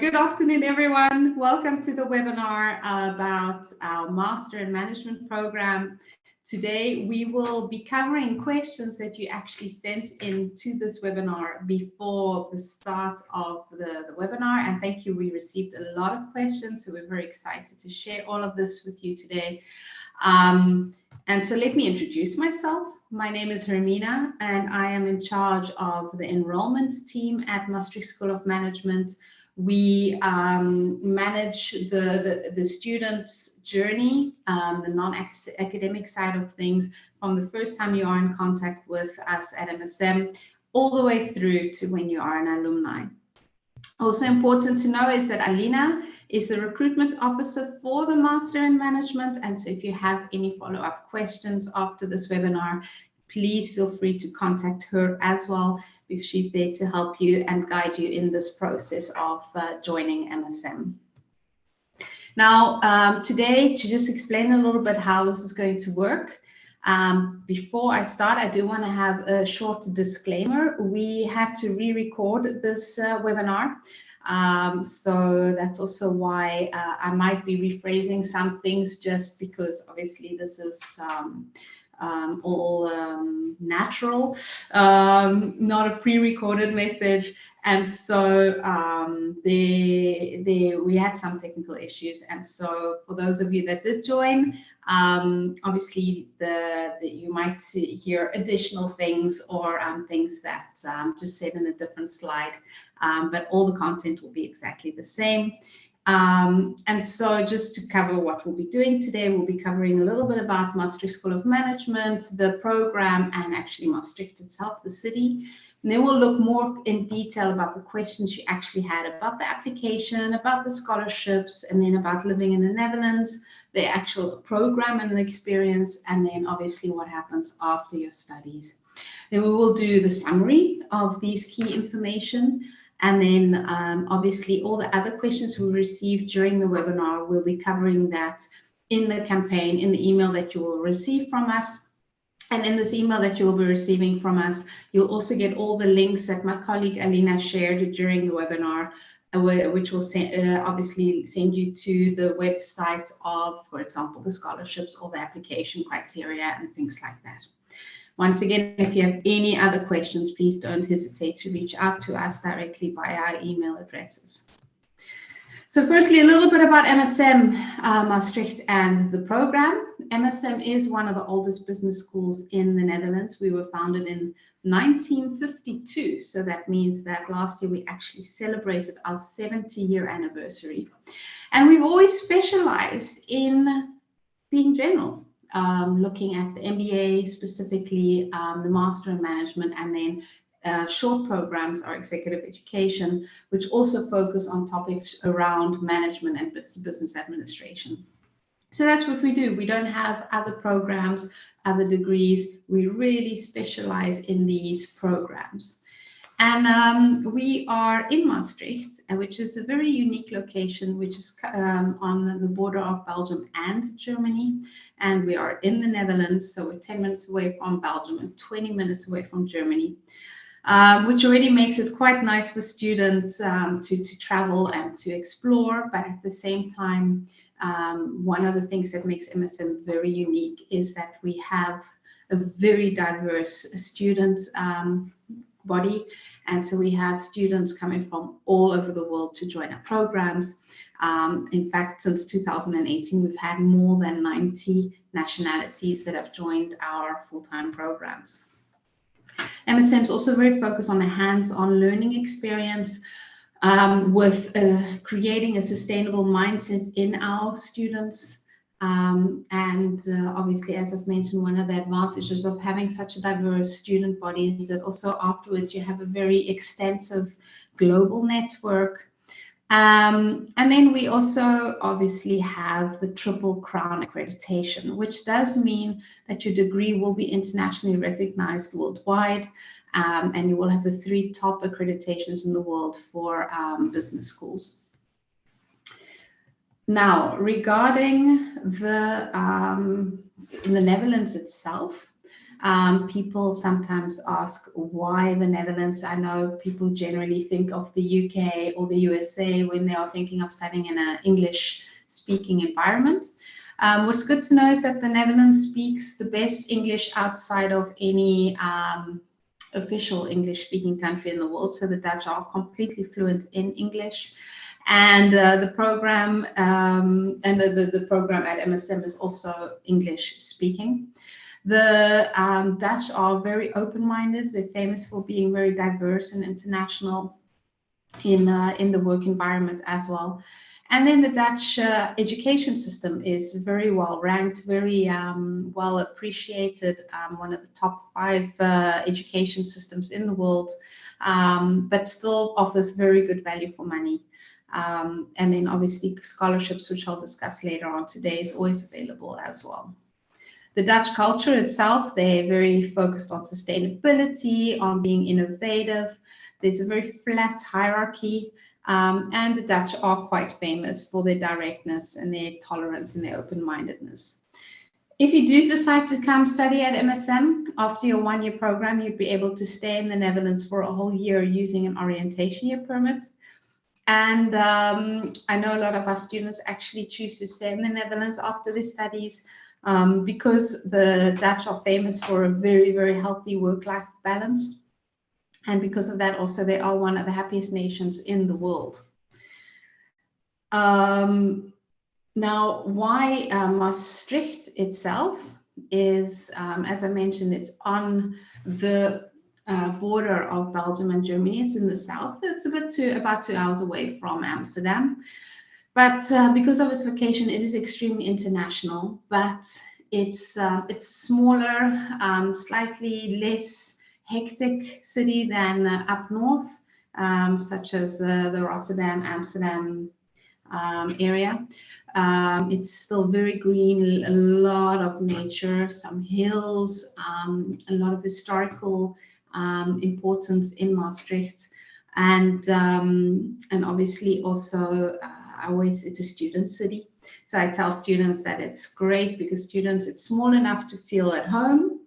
Good afternoon, everyone. Welcome to the webinar about our Master in Management program. Today, we will be covering questions that you actually sent into this webinar before the start of the webinar. And thank you, we received a lot of questions, so we're very excited to share all of this with you today. And so let me introduce myself. My name is Hermina, and I am in charge of the enrollment team at Maastricht School of Management. We manage the student's journey, the non-academic side of things, from the first time you are in contact with us at MSM, all the way through to when you are an alumni. Also important to know is that Alina is the recruitment officer for the Master in Management. And so if you have any follow-up questions after this webinar, please feel free to contact her as well, because she's there to help you and guide you in this process of joining MSM. Now, today, to just explain a little bit how this is going to work, before I start, I do want to have a short disclaimer. We had to re-record this webinar. So that's also why I might be rephrasing some things, just because obviously this is all natural, not a pre-recorded message. And so we had some technical issues. And so for those of you that did join, obviously you might hear additional things or things that just said in a different slide, but all the content will be exactly the same. And so just to cover what we'll be doing today, we'll be covering a little bit about Maastricht School of Management, the program, and actually Maastricht itself, the city. And then we'll look more in detail about the questions you actually had about the application, about the scholarships, and then about living in the Netherlands, the actual program and the experience, and then obviously what happens after your studies. Then we will do the summary of these key information. And then obviously all the other questions we received during the webinar, we'll be covering that in the campaign, in the email that you will receive from us. And in this email that you will be receiving from us, you'll also get all the links that my colleague Alina shared during the webinar, which will obviously send you to the website of, for example, the scholarships or the application criteria and things like that. Once again, if you have any other questions, please don't hesitate to reach out to us directly via our email addresses. So firstly, a little bit about MSM Maastricht and the program. MSM is one of the oldest business schools in the Netherlands. We were founded in 1952. So that means that last year we actually celebrated our 70-year anniversary. And we've always specialized in being general. Looking at the MBA specifically, the Master in Management, and then short programs are executive education, which also focus on topics around management and business administration. So that's what we do. We don't have other programs, other degrees. We really specialize in these programs. And we are in Maastricht, which is a very unique location, which is on the border of Belgium and Germany. And we are in the Netherlands, so we're 10 minutes away from Belgium and 20 minutes away from Germany, which already makes it quite nice for students to travel and to explore. But at the same time, one of the things that makes MSM very unique is that we have a very diverse student body. And so we have students coming from all over the world to join our programs. In fact, since 2018, we've had more than 90 nationalities that have joined our full-time programs. MSM is also very focused on the hands-on learning experience with creating a sustainable mindset in our students. Obviously, as I've mentioned, one of the advantages of having such a diverse student body is that also afterwards you have a very extensive global network. And then we also obviously have the Triple Crown accreditation, which does mean that your degree will be internationally recognized worldwide, and you will have the 3 top accreditations in the world for business schools. Now, regarding the Netherlands itself, People sometimes ask why the Netherlands. I know people generally think of the UK or the USA when they are thinking of studying in an English-speaking environment. What's good to know is that the Netherlands speaks the best English outside of any official English-speaking country in the world. So the Dutch are completely fluent in English. And the program the program at MSM is also English-speaking. The Dutch are very open-minded. They're famous for being very diverse and international in the work environment as well. And then the Dutch education system is very well ranked, very well appreciated, one of the top 5 education systems in the world, but still offers very good value for money. And then obviously scholarships, which I'll discuss later on today, is always available as well. The Dutch culture itself, they're very focused on sustainability, on being innovative. There's a very flat hierarchy, and the Dutch are quite famous for their directness and their tolerance and their open-mindedness. If you do decide to come study at MSM, after your 1-year program, you'd be able to stay in the Netherlands for a whole year using an orientation year permit. And I know a lot of our students actually choose to stay in the Netherlands after their studies, because the Dutch are famous for a very, very healthy work-life balance. And because of that, also, they are one of the happiest nations in the world. Now, why Maastricht itself is, as I mentioned, it's on the border of Belgium and Germany. It's in the south. It's about 2 hours away from Amsterdam. But because of its location, it is extremely international, but it's smaller, slightly less hectic city than up north, such as the Rotterdam, Amsterdam area. It's still very green, a lot of nature, some hills, a lot of historical importance in Maastricht, and obviously also it's a student city. So I tell students that it's great because it's small enough to feel at home,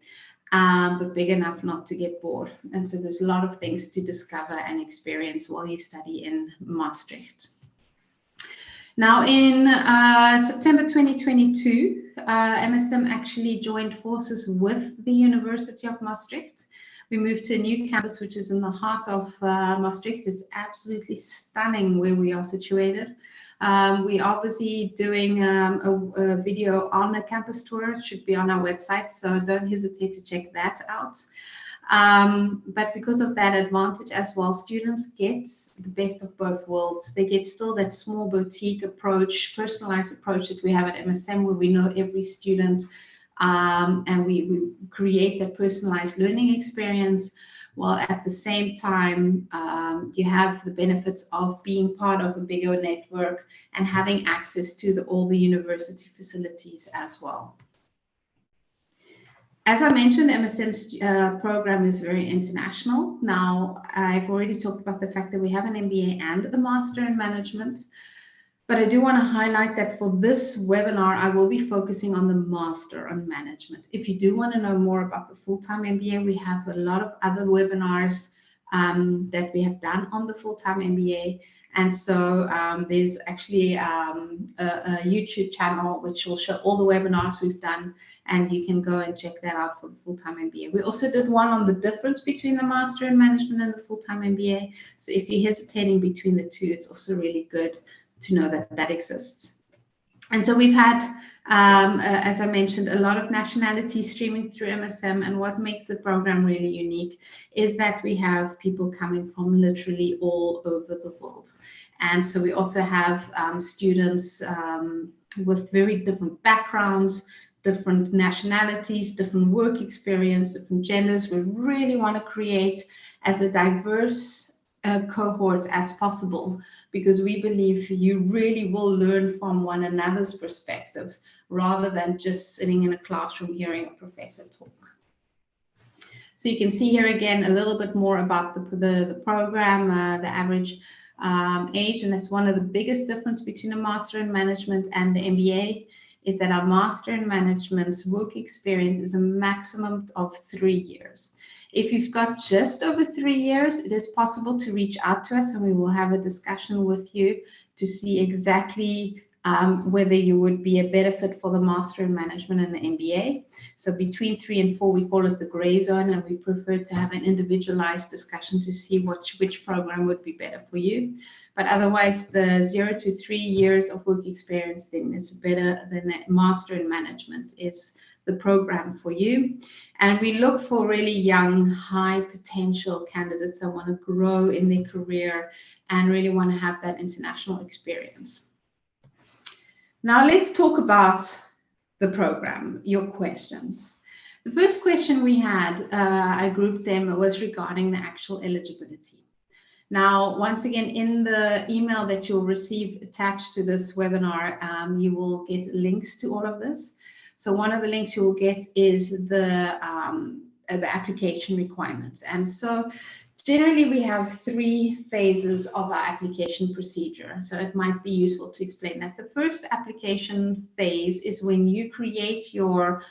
but big enough not to get bored. And so there's a lot of things to discover and experience while you study in Maastricht. Now in September 2022, MSM actually joined forces with the University of Maastricht. We moved to a new campus, which is in the heart of Maastricht. It's absolutely stunning where we are situated. We are busy doing a video on the campus tour. It should be on our website, so don't hesitate to check that out. But because of that advantage as well, students get the best of both worlds. They get still that small boutique approach, personalized approach that we have at MSM, where we know every student, and we create that personalized learning experience, while at the same time you have the benefits of being part of a bigger network and having access to all the university facilities as well. As I mentioned, MSM's program is very international. Now, I've already talked about the fact that we have an MBA and a Master in Management, but I do want to highlight that for this webinar, I will be focusing on the Master in Management. If you do want to know more about the full-time MBA, we have a lot of other webinars that we have done on the full-time MBA. And so there's actually a YouTube channel which will show all the webinars we've done, and you can go and check that out for the full-time MBA. We also did one on the difference between the Master in Management and the full-time MBA. So if you're hesitating between the two, it's also really good to know that that exists. And so we've had, as I mentioned, a lot of nationalities streaming through MSM, and what makes the program really unique is that we have people coming from literally all over the world. And so we also have students with very different backgrounds, different nationalities, different work experience, different genders. We really want to create as a diverse cohort as possible, because we believe you really will learn from one another's perspectives rather than just sitting in a classroom hearing a professor talk. So you can see here again a little bit more about the program, the average age, and that's one of the biggest difference between a Master in Management and the MBA, is that our Master in Management's work experience is a maximum of 3 years. If you've got just over 3 years, it is possible to reach out to us and we will have a discussion with you to see exactly whether you would be a better fit for the Master in Management and the MBA. So between 3 and 4, we call it the gray zone, and we prefer to have an individualized discussion to see which program would be better for you. But otherwise, the 0 to 3 years of work experience, then it's better than the Master in Management is the program for you. And we look for really young, high potential candidates that want to grow in their career and really want to have that international experience. Now let's talk about the program, your questions. The first question we had, I grouped them, was regarding the actual eligibility. Now, once again, in the email that you'll receive attached to this webinar, you will get links to all of this. So one of the links you will get is the application requirements. And so generally, we have 3 phases of our application procedure. So it might be useful to explain that. The first application phase is when you create your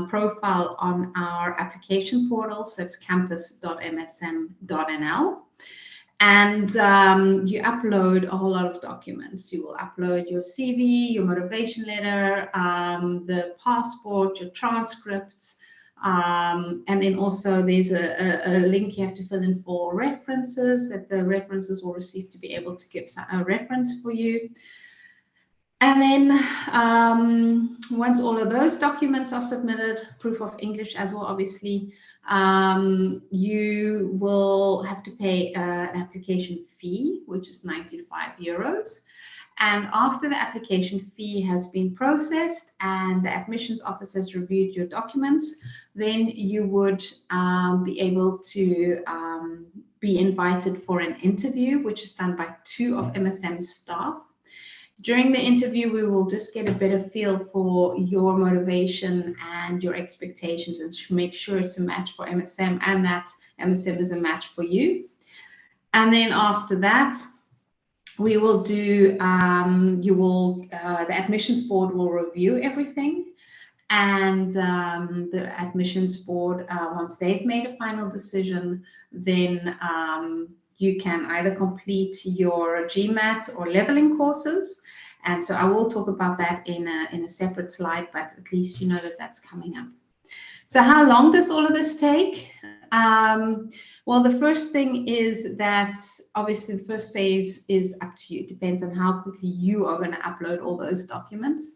profile on our application portal. So it's campus.msm.nl. And you upload a whole lot of documents. You will upload your CV, your motivation letter, the passport, your transcripts, and then also there's a link you have to fill in for references that the references will receive to be able to give a reference for you. And then once all of those documents are submitted, proof of English as well, obviously, you will have to pay an application fee, which is 95 euros. And after the application fee has been processed and the admissions office has reviewed your documents, then you would be able to be invited for an interview, which is done by 2 of MSM's staff. During the interview, we will just get a better feel for your motivation and your expectations and to make sure it's a match for MSM and that MSM is a match for you. And then after that, we will do, the admissions board will review everything. And the admissions board, once they've made a final decision, then you can either complete your GMAT or leveling courses. And so I will talk about that in a separate slide, but at least you know that that's coming up. So how long does all of this take? Well, the first thing is that obviously the first phase is up to you. It depends on how quickly you are going to upload all those documents.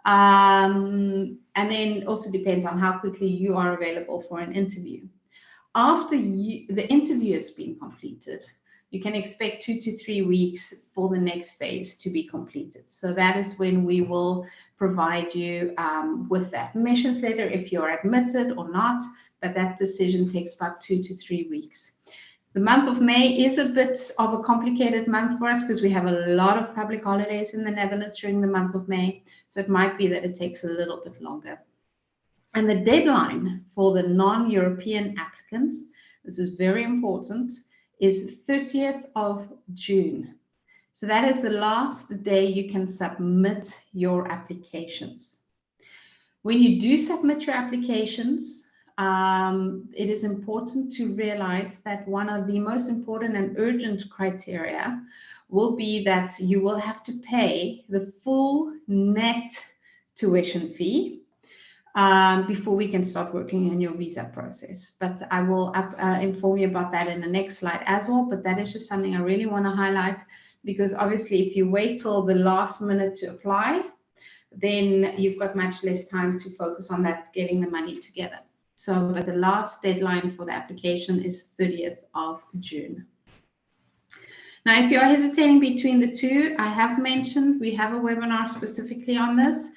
And then also depends on how quickly you are available for an interview. After the interview has been completed, you can expect 2 to 3 weeks for the next phase to be completed. So that is when we will provide you with the admissions letter if you're admitted or not, but that decision takes about 2 to 3 weeks. The month of May is a bit of a complicated month for us because we have a lot of public holidays in the Netherlands during the month of May. So it might be that it takes a little bit longer. And the deadline for the non-European applicants, this is very important, is 30th of June. So that is the last day you can submit your applications. When you do submit your applications, it is important to realize that one of the most important and urgent criteria will be that you will have to pay the full net tuition fee before we can start working on your visa process. But I will inform you about that in the next slide as well. But that is just something I really want to highlight, because obviously if you wait till the last minute to apply, then you've got much less time to focus on that, getting the money together. So, but the last deadline for the application is 30th of June. Now, if you are hesitating between the two, I have mentioned we have a webinar specifically on this.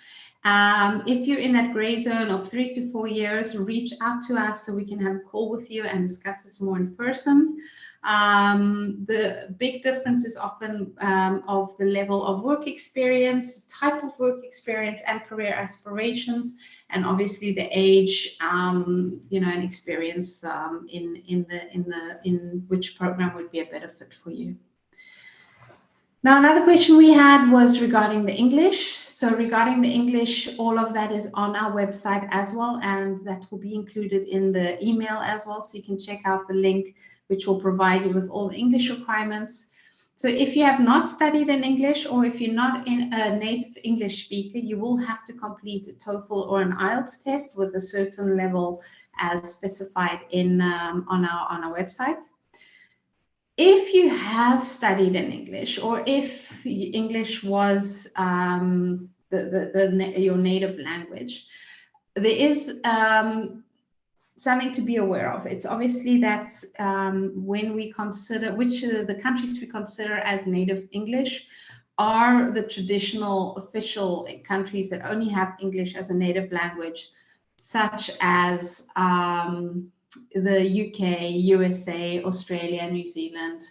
If you're in that gray zone of 3 to 4 years, reach out to us so we can have a call with you and discuss this more in person. The big difference is often of the level of work experience, type of work experience, and career aspirations, and obviously the age, you know, and experience in which program would be a better fit for you. Now, another question we had was regarding the English. So regarding the English, all of that is on our website as well, and that will be included in the email as well. So you can check out the link, which will provide you with all the English requirements. So if you have not studied in English, or if you're not a native English speaker, you will have to complete a TOEFL or an IELTS test with a certain level as specified in on our website. If you have studied in English, or if English was your native language, there is something to be aware of. It's obviously that when we consider which the countries we consider as native English are the traditional official countries that only have English as a native language, such as the UK, USA, Australia, New Zealand,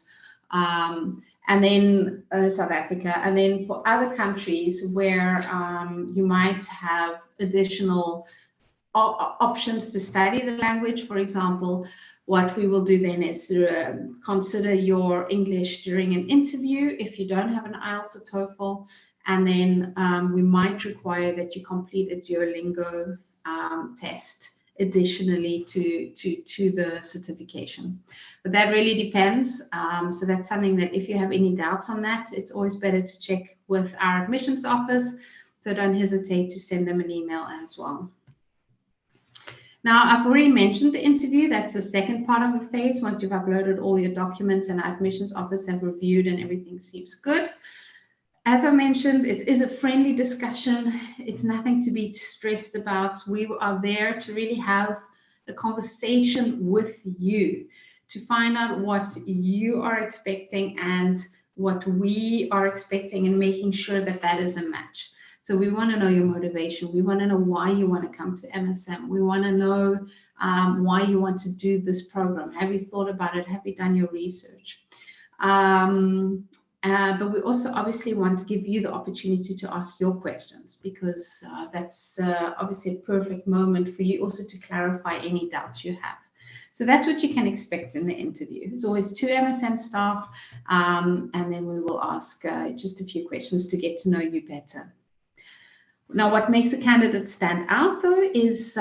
and then South Africa. And then for other countries where you might have additional options to study the language, for example, what we will do then is consider your English during an interview if you don't have an IELTS or TOEFL, and then we might require that you complete a Duolingo test additionally to the certification. But that really depends. So that's something that if you have any doubts on that, it's always better to check with our admissions office. So don't hesitate to send them an email as well. Now, I've already mentioned the interview. That's the second part of the phase. Once you've uploaded all your documents and our admissions office have reviewed and everything seems good. As I mentioned, it is a friendly discussion. It's nothing to be stressed about. We are there to really have a conversation with you to find out what you are expecting and what we are expecting, and making sure that that is a match. So we want to know your motivation. We want to know why you want to come to MSM. We want to know why you want to do this program. Have you thought about it? Have you done your research? But we also obviously want to give you the opportunity to ask your questions, because that's obviously a perfect moment for you also to clarify any doubts you have. So that's what you can expect in the interview. It's always 2 MSM staff, and then we will ask just a few questions to get to know you better. Now, what makes a candidate stand out, though, is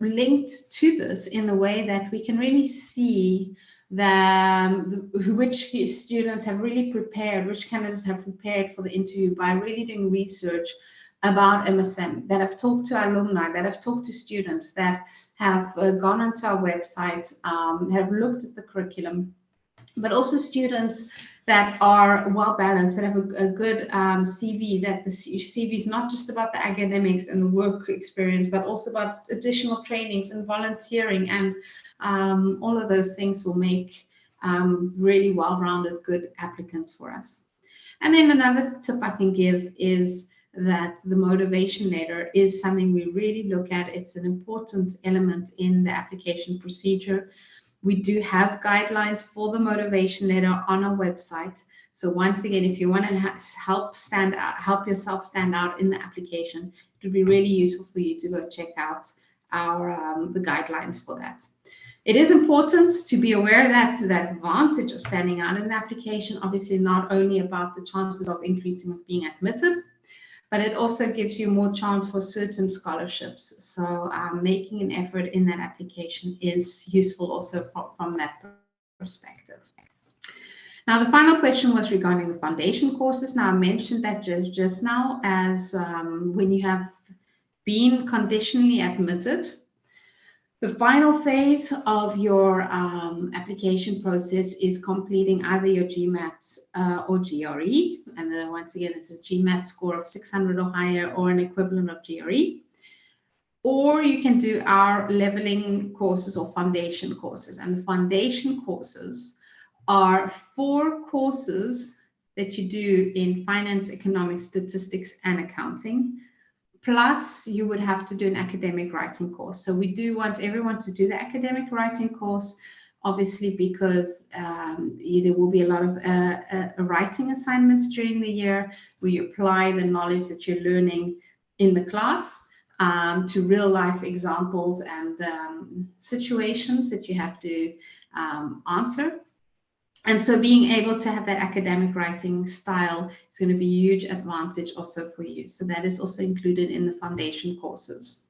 linked to this in the way that we can really see which students have really prepared, which candidates have prepared for the interview by really doing research about MSM, that have talked to our alumni, that have talked to students, that have gone onto our website, have looked at the curriculum, but also students that are well balanced, that have a good CV, that the CV is not just about the academics and the work experience, but also about additional trainings and volunteering, and all of those things will make really well-rounded, good applicants for us. And then another tip I can give is that the motivation letter is something we really look at. It's an important element in the application procedure. We do have guidelines for the motivation letter on our website. So once again, if you want to help yourself stand out in the application, it would be really useful for you to go check out the guidelines for that. It is important to be aware that the advantage of standing out in the application, obviously not only about the chances of increasing of being admitted, but it also gives you more chance for certain scholarships. So making an effort in that application is useful also from that perspective. Now, the final question was regarding the foundation courses. Now, I mentioned that just now, as when you have been conditionally admitted, the final phase of your application process is completing either your GMAT or GRE. And then once again, it's a GMAT score of 600 or higher, or an equivalent of GRE. Or you can do our leveling courses or foundation courses. And the foundation courses are 4 courses that you do in finance, economics, statistics, and accounting. Plus, you would have to do an academic writing course. So we do want everyone to do the academic writing course, obviously, because there will be a lot of writing assignments during the year where you apply the knowledge that you're learning in the class to real life examples and situations that you have to answer. And so being able to have that academic writing style is going to be a huge advantage also for you. So that is also included in the foundation courses.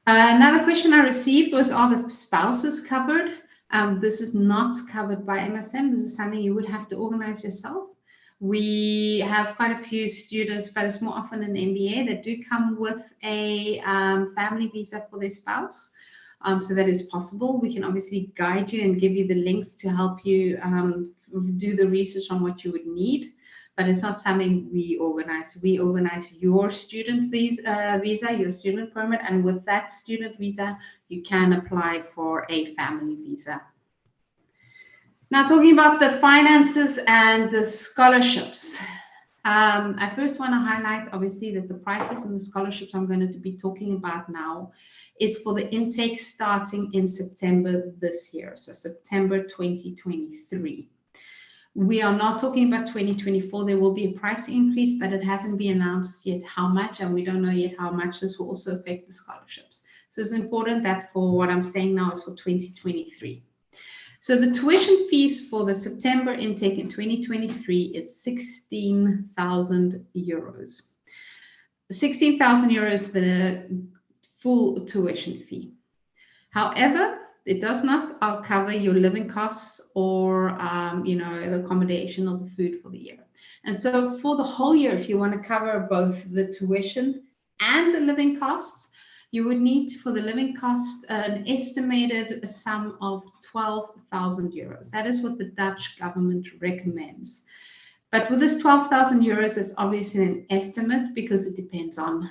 Another question I received was, are the spouses covered? This is not covered by MSM. This is something you would have to organize yourself. We have quite a few students, but it's more often in the MBA, that do come with a family visa for their spouse. So that is possible. We can obviously guide you and give you the links to help you do the research on what you would need, but it's not something we organize. We organize your student visa, your student permit, and with that student visa, you can apply for a family visa. Now, talking about the finances and the scholarships. I first want to highlight, obviously, that the prices and the scholarships I'm going to be talking about now is for the intake starting in September this year, so September 2023. We are not talking about 2024. There will be a price increase, but it hasn't been announced yet how much, and we don't know yet how much this will also affect the scholarships. So it's important that for what I'm saying now is for 2023. So the tuition fees for the September intake in 2023 is 16,000 euros. 16,000 euros, the full tuition fee. However, it does not cover your living costs or, the accommodation or the food for the year. And so for the whole year, if you want to cover both the tuition and the living costs, you would need, for the living costs, an estimated sum of 12,000 euros. That is what the Dutch government recommends. But with this 12,000 euros, it's obviously an estimate because it depends on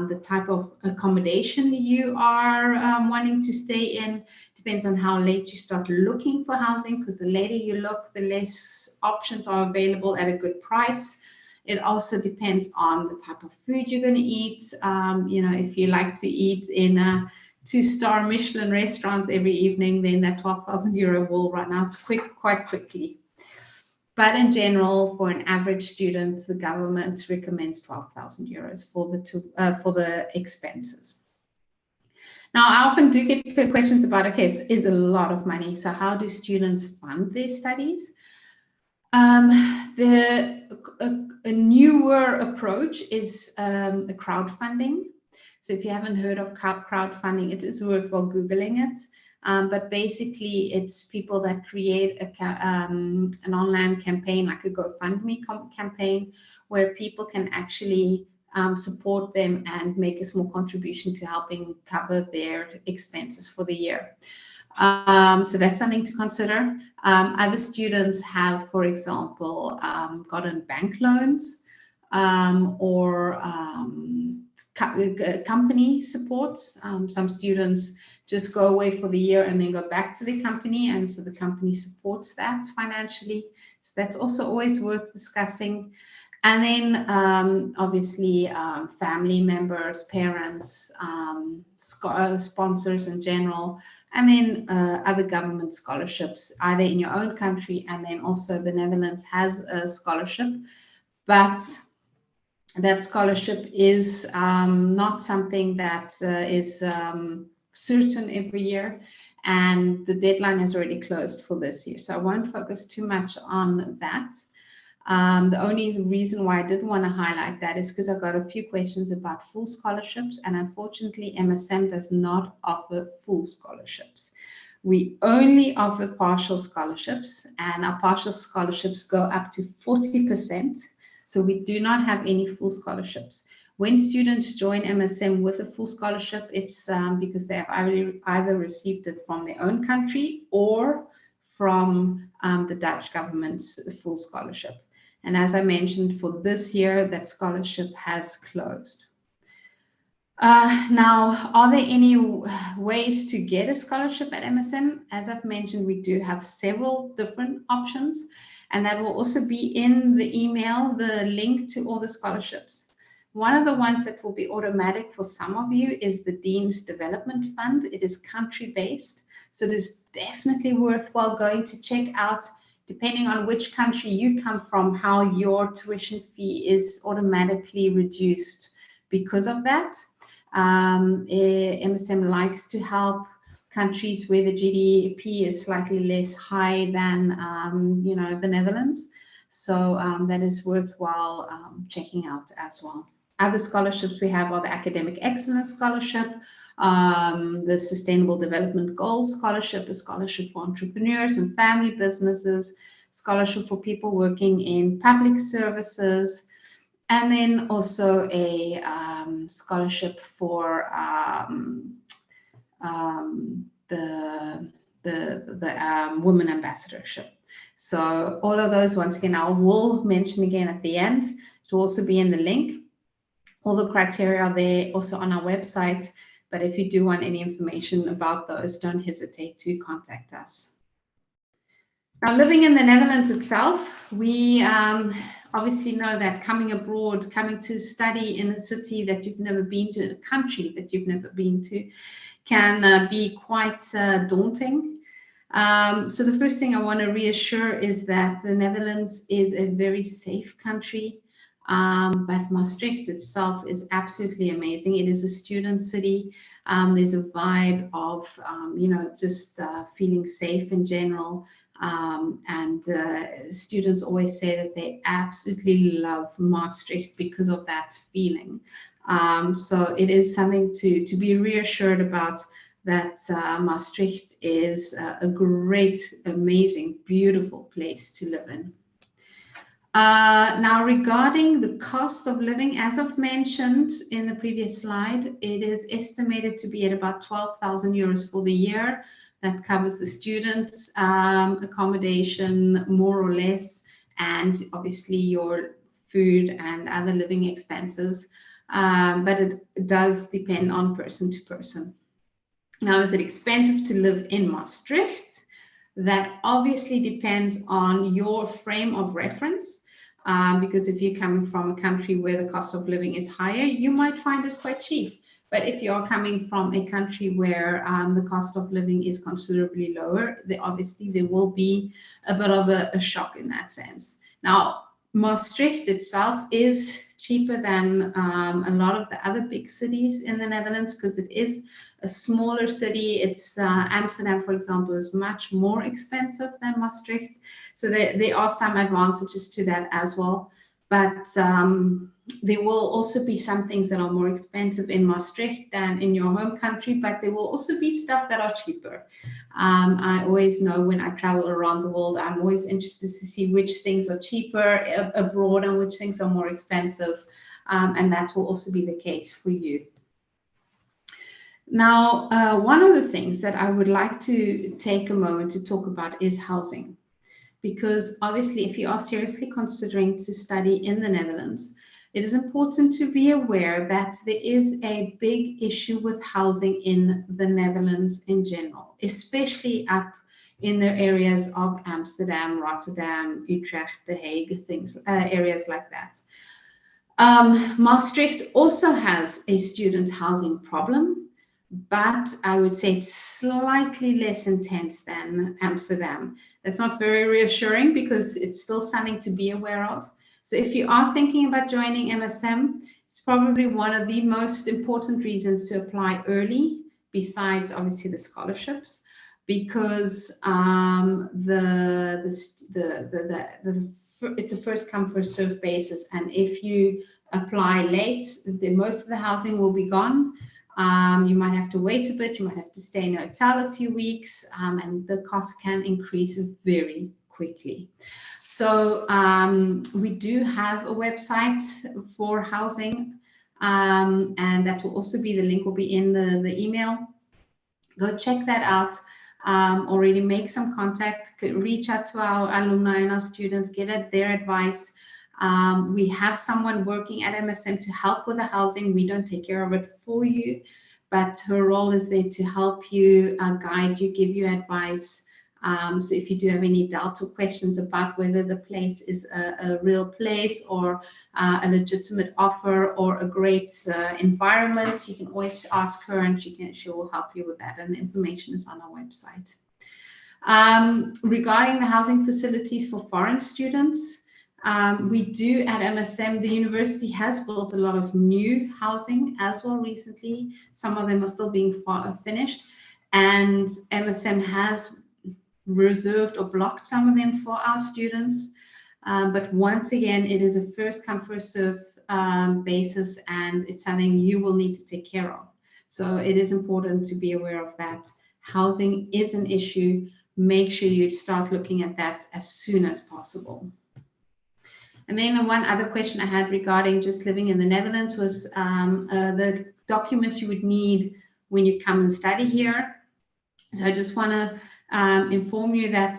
the type of accommodation you are wanting to stay in. Depends on how late you start looking for housing, because the later you look, the less options are available at a good price. It also depends on the type of food you're going to eat. If you like to eat in a 2-star Michelin restaurants every evening, then that 12,000 euro will run out quite quickly. But in general, for an average student, the government recommends 12,000 euros for the expenses. Now, I often do get questions about, okay, it's a lot of money. So how do students fund their studies? A newer approach is a crowdfunding. So if you haven't heard of crowdfunding, it is worthwhile Googling it. But basically, it's people that create an online campaign, like a GoFundMe campaign, where people can actually support them and make a small contribution to helping cover their expenses for the year. So that's something to consider. Other students have, for example, gotten bank loans or company support. Some students just go away for the year and then go back to the company, and so the company supports that financially. So that's also always worth discussing. And then obviously family members, parents, sponsors in general, and then other government scholarships, either in your own country, and then also the Netherlands has a scholarship, but that scholarship is not something that is certain every year, and the deadline has already closed for this year. So I won't focus too much on that. The only reason why I did want to highlight that is because I got a few questions about full scholarships, and unfortunately MSM does not offer full scholarships. We only offer partial scholarships, and our partial scholarships go up to 40%. So we do not have any full scholarships. When students join MSM with a full scholarship, it's because they have either received it from their own country or from the Dutch government's full scholarship. And as I mentioned, for this year, that scholarship has closed. Now, are there any ways to get a scholarship at MSM? As I've mentioned, we do have several different options, and that will also be in the email, the link to all the scholarships. One of the ones that will be automatic for some of you is the Dean's Development Fund. It is country-based, so it is definitely worthwhile going to check out, depending on which country you come from, how your tuition fee is automatically reduced because of that. MSM likes to help countries where the GDP is slightly less high than, the Netherlands. So that is worthwhile checking out as well. Other scholarships we have are the Academic Excellence Scholarship, the Sustainable Development Goals Scholarship, a scholarship for entrepreneurs and family businesses, scholarship for people working in public services, and then also a scholarship for the Women Ambassadorship. So all of those, once again, I will mention again at the end. It will also be in the link. All the criteria are there also on our website. But if you do want any information about those, don't hesitate to contact us. Now, living in the Netherlands itself, we obviously know that coming abroad, coming to study in a city that you've never been to, in a country that you've never been to, can be quite daunting. So the first thing I want to reassure is that the Netherlands is a very safe country, but Maastricht itself is absolutely amazing. It is a student city. There's a vibe of, just feeling safe in general. And students always say that they absolutely love Maastricht because of that feeling. So it is something to be reassured about, that Maastricht is a great, amazing, beautiful place to live in. Now, regarding the cost of living, as I've mentioned in the previous slide, it is estimated to be at about 12,000 euros for the year. That covers the students' accommodation, more or less, and obviously your food and other living expenses. But it does depend on person to person. Now, is it expensive to live in Maastricht? That obviously depends on your frame of reference, because if you're coming from a country where the cost of living is higher, you might find it quite cheap. But if you're coming from a country where the cost of living is considerably lower, obviously there will be a bit of a shock in that sense. Now, Maastricht itself is cheaper than a lot of the other big cities in the Netherlands, because it is a smaller city. It's Amsterdam, for example, is much more expensive than Maastricht. So there are some advantages to that as well. But there will also be some things that are more expensive in Maastricht than in your home country, but there will also be stuff that are cheaper. I always know when I travel around the world, I'm always interested to see which things are cheaper abroad and which things are more expensive. And that will also be the case for you. Now, one of the things that I would like to take a moment to talk about is housing. Because obviously, if you are seriously considering to study in the Netherlands, it is important to be aware that there is a big issue with housing in the Netherlands in general, especially up in the areas of Amsterdam, Rotterdam, Utrecht, The Hague, areas like that. Maastricht also has a student housing problem, but I would say it's slightly less intense than Amsterdam. That's not very reassuring, because it's still something to be aware of. So if you are thinking about joining MSM, it's probably one of the most important reasons to apply early, besides obviously the scholarships, because it's a first come first served basis, and if you apply late, most of the housing will be gone. You might have to wait a bit, you might have to stay in a hotel a few weeks, and the cost can increase very quickly. So we do have a website for housing, and that will also be, the link will be in the email. Go check that out. Already make some contact, reach out to our alumni and our students, get their advice. We have someone working at MSM to help with the housing. We don't take care of it for you, but her role is there to help you, guide you, give you advice. So if you do have any doubts or questions about whether the place is a real place or a legitimate offer or a great environment, you can always ask her, and she will help you with that. And the information is on our website. Regarding the housing facilities for foreign students, we do at MSM, the university has built a lot of new housing as well recently. Some of them are still being finished. And MSM has reserved or blocked some of them for our students. But once again, it is a first come, first serve basis, and it's something you will need to take care of. So it is important to be aware of that. Housing is an issue. Make sure you start looking at that as soon as possible. And then one other question I had regarding just living in the Netherlands was the documents you would need when you come and study here. So I just want to inform you that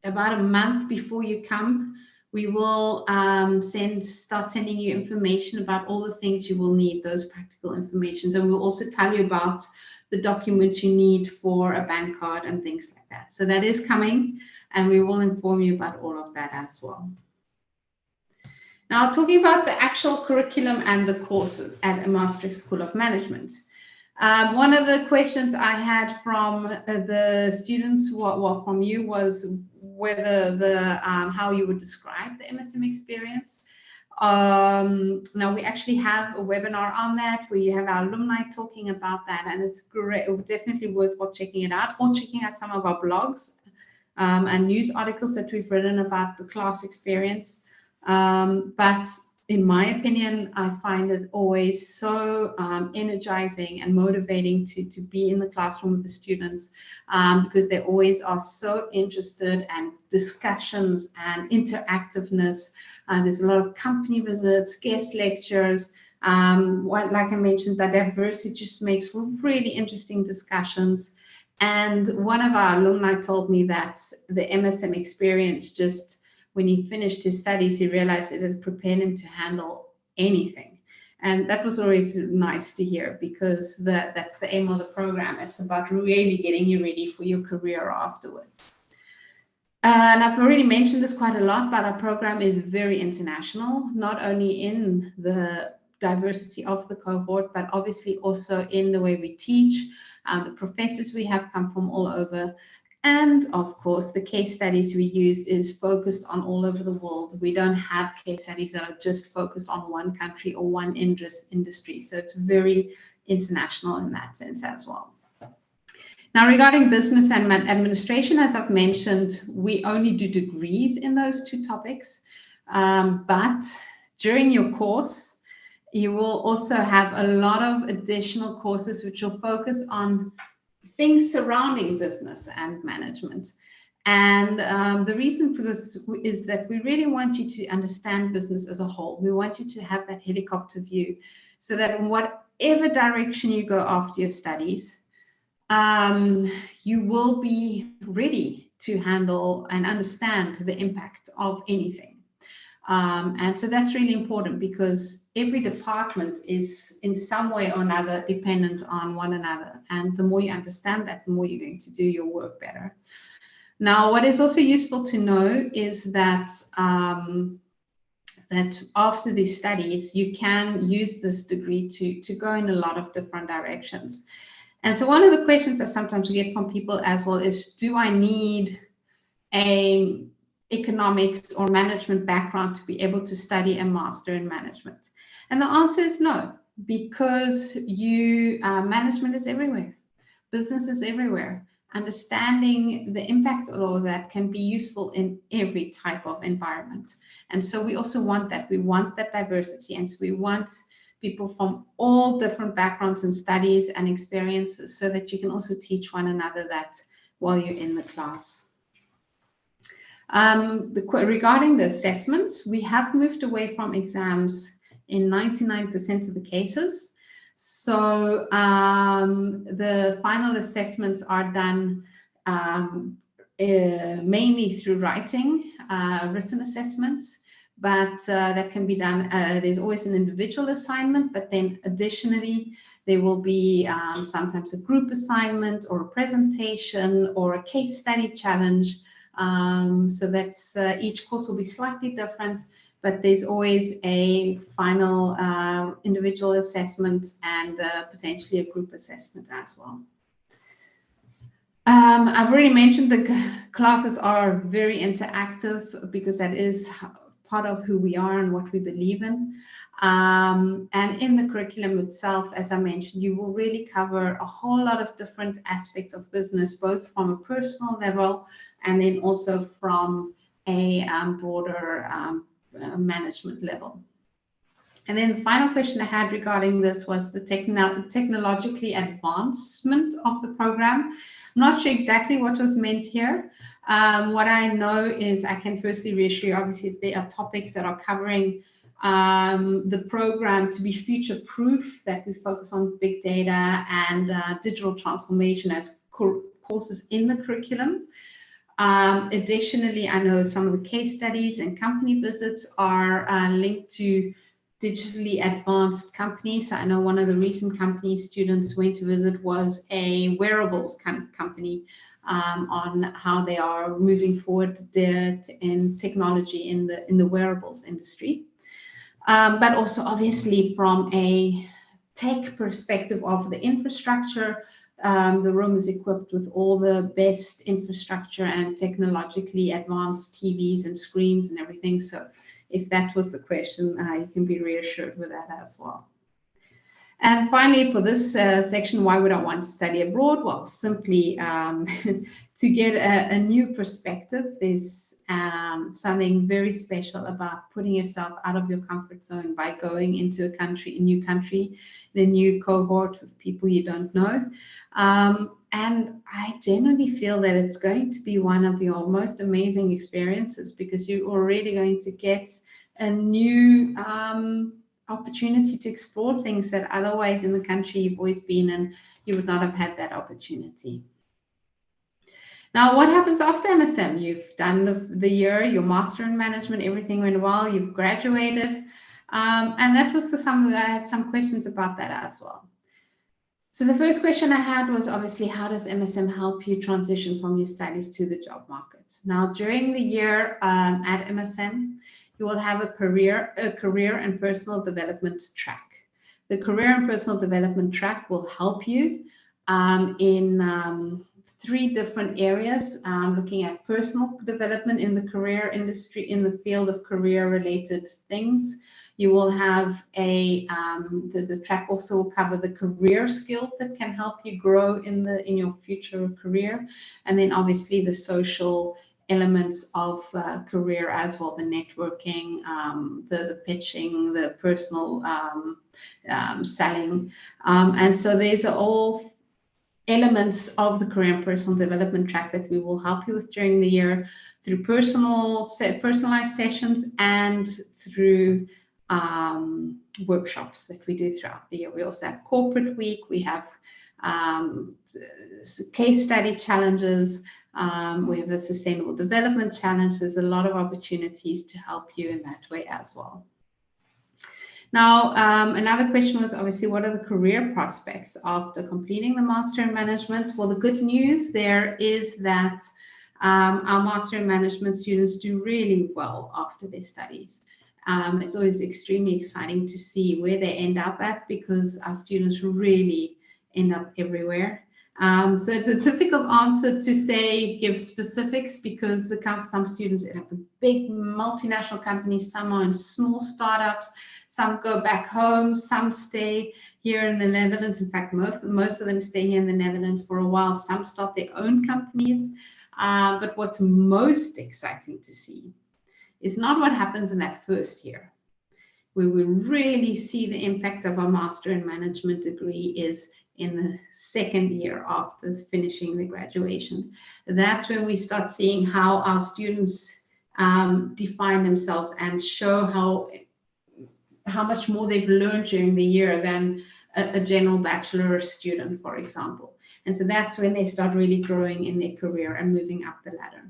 about a month before you come, we will start sending you information about all the things you will need, those practical information. And we'll also tell you about the documents you need for a bank card and things like that. So that is coming, and we will inform you about all of that as well. Now, talking about the actual curriculum and the courses at Maastricht School of Management. One of the questions I had from the students, well, from you, was whether how you would describe the MSM experience. Now we actually have a webinar on that where you have our alumni talking about that, and it's great. It's definitely worthwhile checking it out, or checking out some of our blogs and news articles that we've written about the class experience. But in my opinion, I find it always so energizing and motivating to be in the classroom with the students, because they always are so interested, and discussions and interactiveness. There's a lot of company visits, guest lectures. Like I mentioned, that diversity just makes for really interesting discussions. And one of our alumni told me that the MSM experience, just when he finished his studies, he realized it had prepared him to handle anything. And that was always nice to hear, because that's the aim of the program. It's about really getting you ready for your career afterwards. And I've already mentioned this quite a lot, but our program is very international, not only in the diversity of the cohort, but obviously also in the way we teach. The professors we have come from all over. And of course, the case studies we use is focused on all over the world. We don't have case studies that are just focused on one country or one industry. So it's very international in that sense as well. Now, regarding business and administration, as I've mentioned, we only do degrees in those two topics. But during your course, you will also have a lot of additional courses which will focus on things surrounding business and management. And the reason is that we really want you to understand business as a whole. We want you to have that helicopter view, so that in whatever direction you go after your studies, you will be ready to handle and understand the impact of anything. And so that's really important, because every department is in some way or another dependent on one another. And the more you understand that, the more you're going to do your work better. Now, what is also useful to know is that that after these studies, you can use this degree to go in a lot of different directions. And so one of the questions I sometimes get from people as well is, do I need a economics or management background to be able to study a master in management? And the answer is no, because management is everywhere. Business is everywhere. Understanding the impact of all of that can be useful in every type of environment. And so we also want that. We want that diversity. And so we want people from all different backgrounds and studies and experiences, so that you can also teach one another that while you're in the class. Regarding the assessments, we have moved away from exams in 99% of the cases. So the final assessments are done mainly through written assessments, but that can be done. There's always an individual assignment, but then additionally, there will be sometimes a group assignment or a presentation or a case study challenge. So that's each course will be slightly different, but there's always a final individual assessment and potentially a group assessment as well. I've already mentioned the classes are very interactive, because that is part of who we are and what we believe in. And in the curriculum itself, as I mentioned, you will really cover a whole lot of different aspects of business, both from a personal level and then also from a broader management level. And then the final question I had regarding this was the technologically advancement of the program. I'm not sure exactly what was meant here. What I know is I can firstly reassure you, obviously, there are topics that are covering the program to be future-proof, that we focus on big data and digital transformation as courses in the curriculum. Additionally, I know some of the case studies and company visits are linked to digitally advanced companies. So I know one of the recent companies students went to visit was a wearables company, on how they are moving forward in technology in the wearables industry. But also obviously from a tech perspective of the infrastructure, the room is equipped with all the best infrastructure and technologically advanced TVs and screens and everything. So if that was the question, you can be reassured with that as well. And finally, for this section, why would I want to study abroad? Well, simply to get a new perspective. There's something very special about putting yourself out of your comfort zone by going into a new country, in a new cohort with people you don't know. And I genuinely feel that it's going to be one of your most amazing experiences, because you're already going to get a new opportunity to explore things that otherwise in the country you've always been in, you would not have had that opportunity. Now, what happens after MSM? You've done the year, your master in management, everything went well, you've graduated. And that was I had some questions about that as well. So the first question I had was obviously, how does MSM help you transition from your studies to the job market? Now, during the year at MSM, you will have a career and personal development track. The career and personal development track will help you in 3 different areas, looking at personal development in the career industry, in the field of career-related things. You will have the track also will cover the career skills that can help you grow in your future career, and then obviously the social elements of career as well, the networking, the pitching, the personal selling, and so these are all elements of the career and personal development track that we will help you with during the year through personalized sessions and through workshops that we do throughout the year. We also have corporate week, we have case study challenges, we have a sustainable development challenge. There's a lot of opportunities to help you in that way as well. Now, another question was obviously, what are the career prospects after completing the Master in Management? Well, the good news there is that our Master in Management students do really well after their studies. It's always extremely exciting to see where they end up at, because our students really end up everywhere. So it's a difficult answer to give specifics, because some students end up in big multinational companies, some are in small startups, some go back home, some stay here in the Netherlands. In fact, most of them stay here in the Netherlands for a while. Some start their own companies. But what's most exciting to see is not what happens in that first year. Where we really see the impact of our Master in Management degree is in the second year after finishing the graduation. That's when we start seeing how our students define themselves and show how much more they've learned during the year than a general bachelor student, for example. And so that's when they start really growing in their career and moving up the ladder.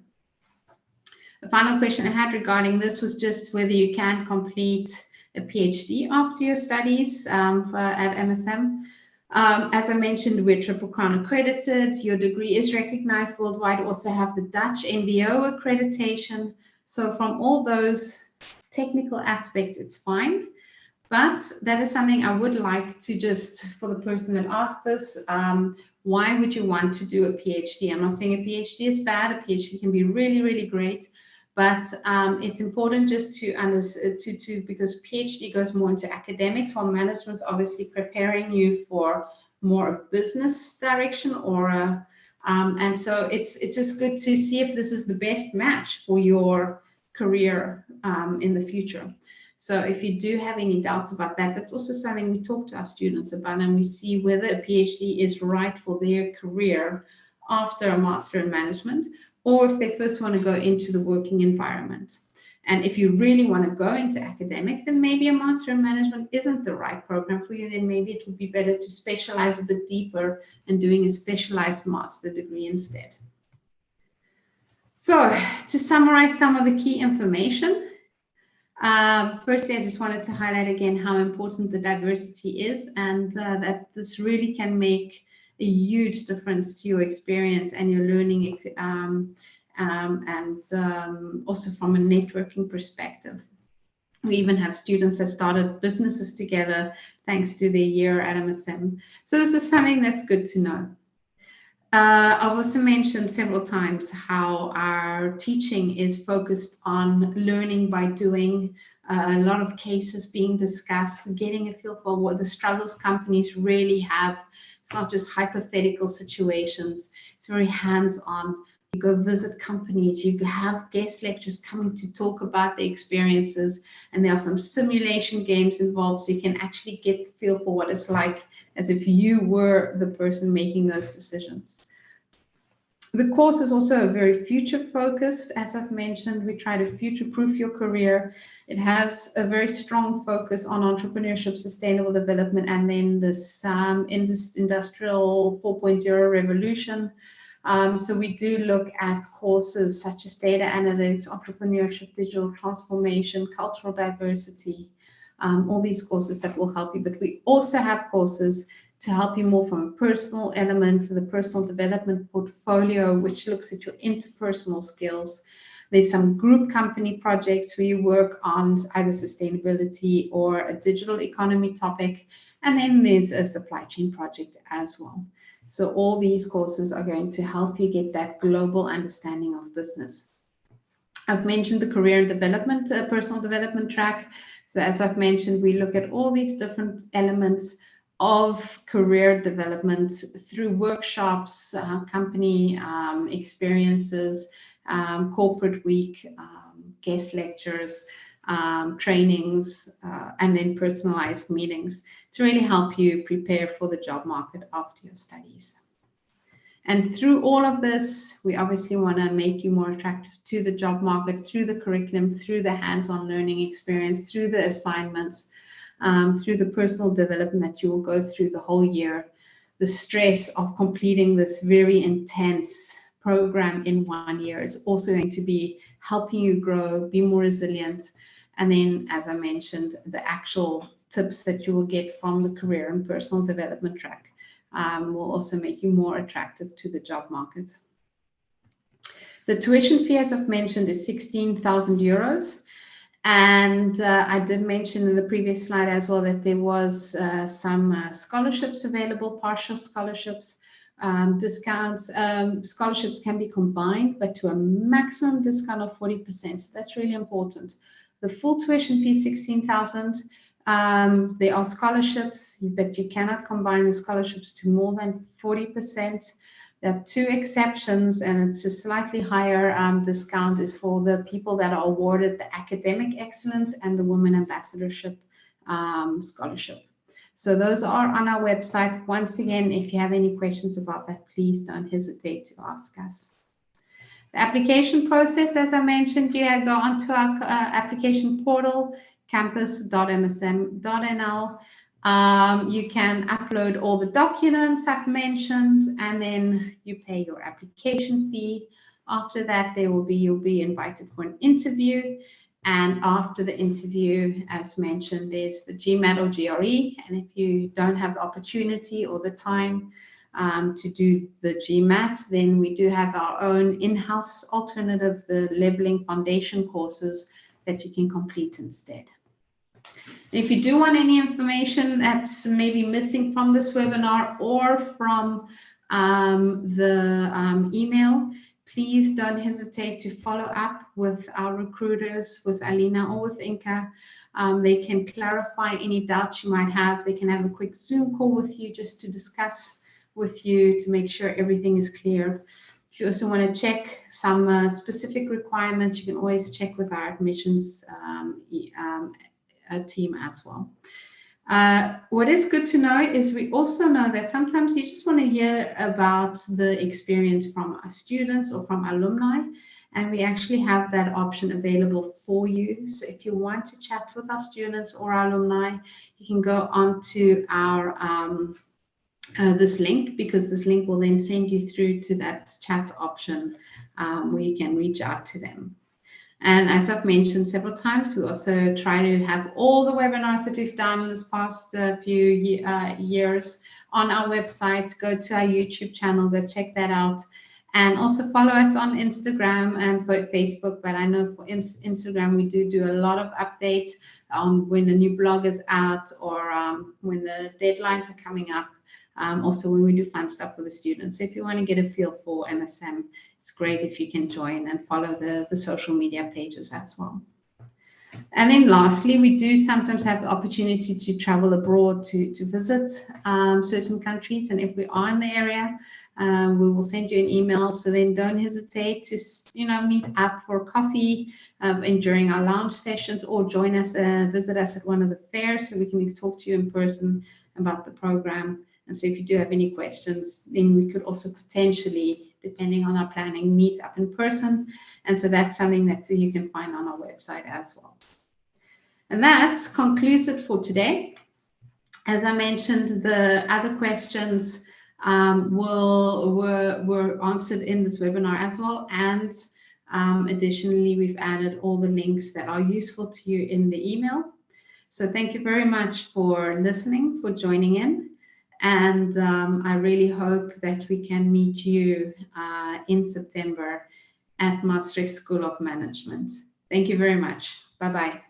The final question I had regarding this was just whether you can complete a PhD after your studies at MSM. As I mentioned, we're Triple Crown accredited. Your degree is recognized worldwide. Also have the Dutch MBO accreditation. So from all those technical aspects, it's fine. But that is something I would like to just, for the person that asked this, why would you want to do a PhD? I'm not saying a PhD is bad. A PhD can be really, really great. But it's important just to understand, because PhD goes more into academics, while management's obviously preparing you for more a business direction, or and so it's just good to see if this is the best match for your career in the future. So if you do have any doubts about that, that's also something we talk to our students about, and we see whether a PhD is right for their career after a master in management, or if they first want to go into the working environment. And if you really want to go into academics, then maybe a master in management isn't the right program for you. Then maybe it would be better to specialize a bit deeper and doing a specialized master degree instead. So to summarize some of the key information, firstly, I just wanted to highlight again how important the diversity is, and that this really can make a huge difference to your experience and your learning, and also from a networking perspective. We even have students that started businesses together thanks to their year at MSM. So this is something that's good to know. I've also mentioned several times how our teaching is focused on learning by doing, a lot of cases being discussed, getting a feel for what the struggles companies really have. It's not just hypothetical situations, it's very hands-on. You go visit companies, you have guest lecturers coming to talk about the experiences, and there are some simulation games involved, so you can actually get the feel for what it's like as if you were the person making those decisions. The course is also very future focused. As I've mentioned, we try to future-proof your career. It has a very strong focus on entrepreneurship, sustainable development, and then this industrial 4.0 revolution. So we do look at courses such as data analytics, entrepreneurship, digital transformation, cultural diversity, all these courses that will help you. But we also have courses to help you more from a personal element to the personal development portfolio, which looks at your interpersonal skills. There's some group company projects where you work on either sustainability or a digital economy topic. And then there's a supply chain project as well. So all these courses are going to help you get that global understanding of business. I've mentioned the career and development, personal development track. So as I've mentioned, we look at all these different elements of career development through workshops, company experiences, corporate week, guest lectures, trainings, and then personalized meetings to really help you prepare for the job market after your studies. And through all of this, we obviously want to make you more attractive to the job market through the curriculum, through the hands-on learning experience, through the assignments, through the personal development that you will go through the whole year. The stress of completing this very intense program in 1 year is also going to be helping you grow, be more resilient. And then, as I mentioned, the actual tips that you will get from the career and personal development track will also make you more attractive to the job market. The tuition fee, as I've mentioned, is 16,000 euros. And I did mention in the previous slide as well that there was some scholarships available, partial scholarships, discounts. Scholarships can be combined, but to a maximum discount of 40%. So that's really important. The full tuition fee is 16,000. There are scholarships, but you cannot combine the scholarships to more than 40%. There are two exceptions, and it's a slightly higher discount is for the people that are awarded the academic excellence and the women ambassadorship scholarship. So those are on our website. Once again, if you have any questions about that, please don't hesitate to ask us. The application process, as I mentioned, you go onto our application portal, campus.msm.nl. You can upload all the documents I've mentioned, and then you pay your application fee. After that, you'll be invited for an interview. And after the interview, as mentioned, there's the GMAT or GRE. And if you don't have the opportunity or the time to do the GMAT, then we do have our own in-house alternative, the leveling foundation courses that you can complete instead. If you do want any information that's maybe missing from this webinar or from the email, Please don't hesitate to follow up with our recruiters, with Alina or with Inka. They can clarify any doubts you might have. They can have a quick Zoom call with you just to discuss with you to make sure everything is clear. If you also want to check some specific requirements, you can always check with our admissions team as well. What is good to know is we also know that sometimes you just want to hear about the experience from our students or from alumni, and we actually have that option available for you. So if you want to chat with our students or our alumni, you can go onto our this link, because this link will then send you through to that chat option where you can reach out to them. And as I've mentioned several times, we also try to have all the webinars that we've done this past few years on our website. Go to our YouTube channel, go check that out. And also follow us on Instagram and for Facebook. But I know for Instagram, we do a lot of updates when a new blog is out, or when the deadlines are coming up. Also when we do fun stuff for the students. So if you want to get a feel for MSM, it's great if you can join and follow the social media pages as well. And then lastly, we do sometimes have the opportunity to travel abroad to visit certain countries. And if we are in the area, we will send you an email. So then don't hesitate to meet up for coffee and during our lounge sessions, or join us, visit us at one of the fairs so we can talk to you in person about the program. And so if you do have any questions, then we could also potentially, depending on our planning, meet up in person. And so that's something that you can find on our website as well. And that concludes it for today. As I mentioned, the other questions were answered in this webinar as well. And additionally, we've added all the links that are useful to you in the email. So thank you very much for listening, for joining in. And I really hope that we can meet you in September at Maastricht School of Management. Thank you very much. Bye-bye.